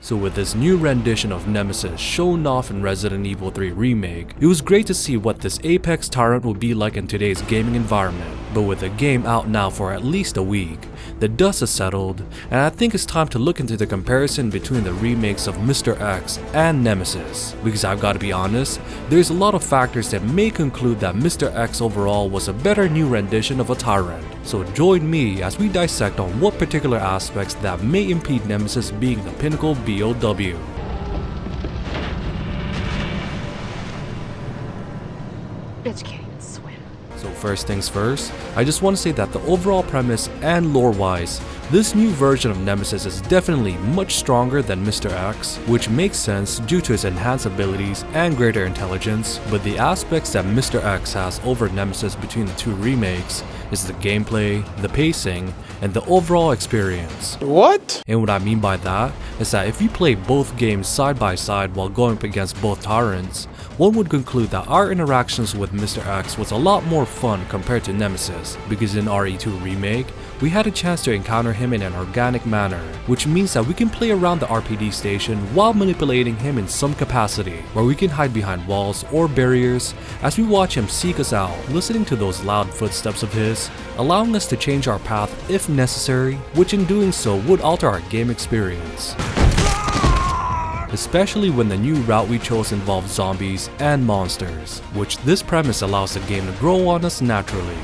So with this new rendition of Nemesis shown off in Resident Evil 3 Remake, it was great to see what this Apex Tyrant would be like in today's gaming environment. But with the game out now for at least a week, the dust has settled, and I think it's time to look into the comparison between the remakes of Mr.X and Nemesis. Because I've got to be honest, there's a lot of factors that may conclude that Mr.X overall was a better new rendition of a Tyrant. So join me as we dissect on what particular aspects that may impede Nemesis being the pinnacle b.o.w. Bitch can't even swim. So first things first, I just want to say that the overall premise and lore-wise, this new version of Nemesis is definitely much stronger than Mr.X, which makes sense due to his enhanced abilities and greater intelligence, but the aspects that Mr.X has over Nemesis between the two remakes is the gameplay, the pacing, and the overall experience. What? And what I mean by that is that if you play both games side by side while going up against both Tyrants, one would conclude that our interactions with Mr.X was a lot more fun compared to Nemesis, because in RE2 Remake, we had a chance to encounter him in an organic manner, which means that we can play around the RPD station while manipulating him in some capacity, where we can hide behind walls or barriers as we watch him seek us out, listening to those loud footsteps of his, allowing us to change our path if necessary, which in doing so would alter our game experience. Especially when the new route we chose involved zombies and monsters, which this premise allows the game to grow on us naturally.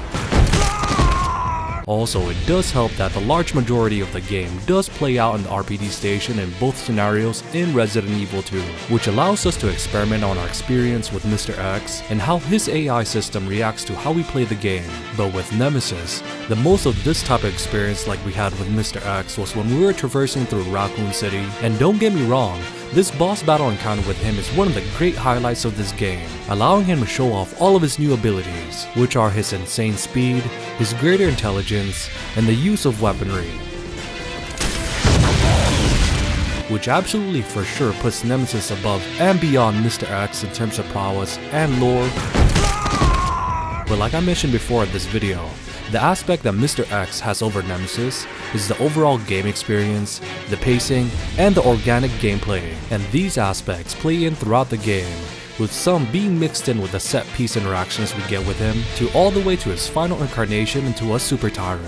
Also, it does help that the large majority of the game does play out in the RPD station in both scenarios in Resident Evil 2, which allows us to experiment on our experience with Mr.X and how his AI system reacts to how we play the game. But with Nemesis, the most of this type of experience like we had with Mr.X was when we were traversing through Raccoon City, and don't get me wrong, this boss battle encounter with him is one of the great highlights of this game, allowing him to show off all of his new abilities, which are his insane speed, his greater intelligence, and the use of weaponry, which absolutely for sure puts Nemesis above and beyond Mr.X in terms of prowess and lore. But like I mentioned before in this video, the aspect that Mr.X has over Nemesis is the overall game experience, the pacing, and the organic gameplay, and these aspects play in throughout the game, with some being mixed in with the set piece interactions we get with him, to all the way to his final incarnation into a Super Tyrant.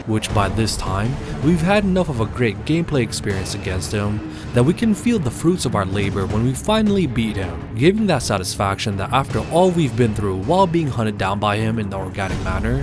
Which by this time, we've had enough of a great gameplay experience against him that we can feel the fruits of our labor when we finally beat him, giving that satisfaction that after all we've been through while being hunted down by him in the organic manner,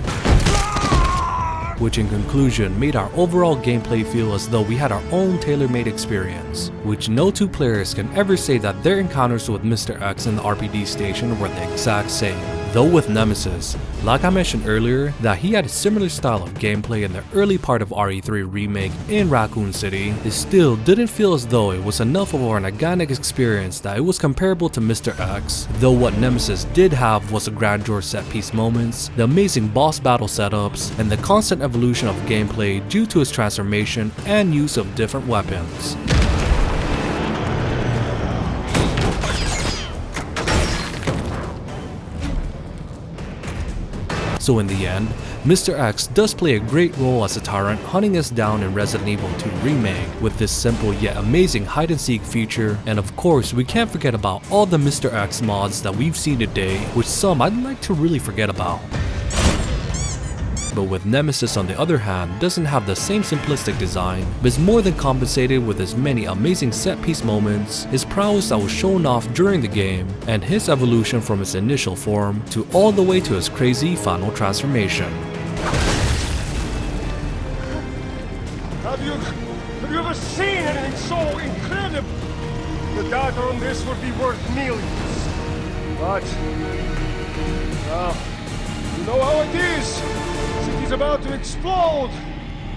which in conclusion made our overall gameplay feel as though we had our own tailor-made experience, which no two players can ever say that their encounters with Mr.X in the RPD station were the exact same. Though with Nemesis, like I mentioned earlier, that he had a similar style of gameplay in the early part of RE3 Remake in Raccoon City, it still didn't feel as though it was enough of an organic experience that it was comparable to Mr.X, though what Nemesis did have was the grandeur set-piece moments, the amazing boss battle setups, and the constant evolution of gameplay due to his transformation and use of different weapons. So in the end, Mr.X does play a great role as a Tyrant hunting us down in Resident Evil 2 Remake with this simple yet amazing hide and seek feature, and of course we can't forget about all the Mr.X mods that we've seen today, which some I'd like to really forget about. But with Nemesis on the other hand doesn't have the same simplistic design, but is more than compensated with his many amazing set-piece moments, his prowess that was shown off during the game, and his evolution from his initial form to all the way to his crazy final transformation. Have you ever seen anything so incredible? The data on this would be worth millions. But, well, you know how it is. City's about to explode,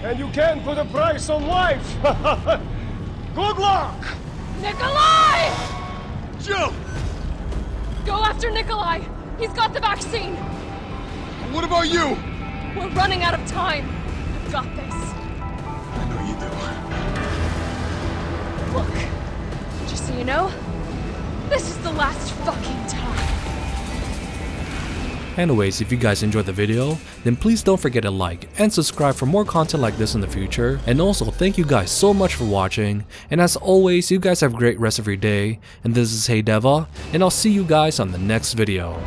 and you can't put a price on life. Good luck! Nikolai! Jill! Go after Nikolai! He's got the vaccine! What about you? We're running out of time. I've got this. I know you do. Look, just so you know, this is the last fucking time. Anyways, if you guys enjoyed the video, then please don't forget to like and subscribe for more content like this in the future. And also, thank you guys so much for watching. And as always, you guys have a great rest of your day. And this is Hey DeVuH, and I'll see you guys on the next video.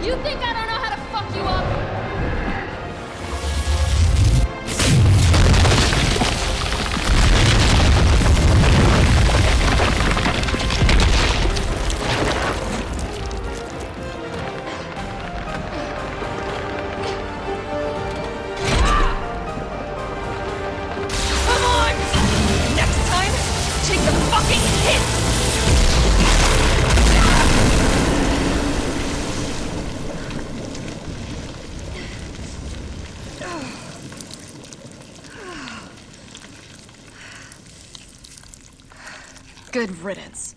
You think I don't know how to fuck you up? Come on! Next time, take the fucking hit! Good riddance.